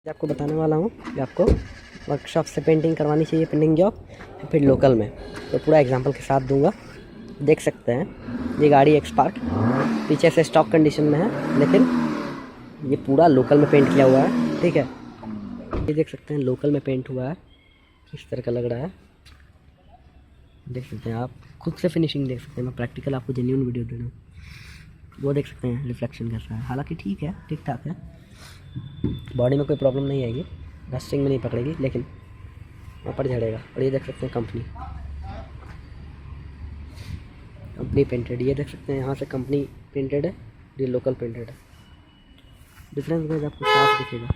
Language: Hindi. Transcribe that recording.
आपको बताने वाला हूँ कि आपको वर्कशॉप से पेंटिंग करवानी चाहिए, पेंटिंग जॉब, या फिर लोकल में। तो पूरा एग्जांपल के साथ दूंगा। देख सकते हैं ये गाड़ी एक्सपार्ट पीछे से स्टॉक कंडीशन में है, लेकिन ये पूरा लोकल में पेंट किया हुआ है। ठीक है, ये देख सकते हैं लोकल में पेंट हुआ है, किस तरह का लग रहा है देख सकते हैं आप। खुद से फिनिशिंग देख सकते हैं, मैं प्रैक्टिकल आपको जेन्युइन वीडियो दे रहा हूँ। वो देख सकते हैं रिफ्लेक्शन कैसा है, हालांकि ठीक है, ठीक ठाक है, बॉडी में कोई प्रॉब्लम नहीं आएगी, रस्टिंग में नहीं पकड़ेगी, लेकिन वहाँ पर झड़ेगा। और ये देख सकते हैं कंपनी पेंटेड, ये देख सकते हैं यहाँ से कंपनी पेंटेड है, ये लोकल पेंटेड है। डिफरेंस में आपको साफ दिखेगा।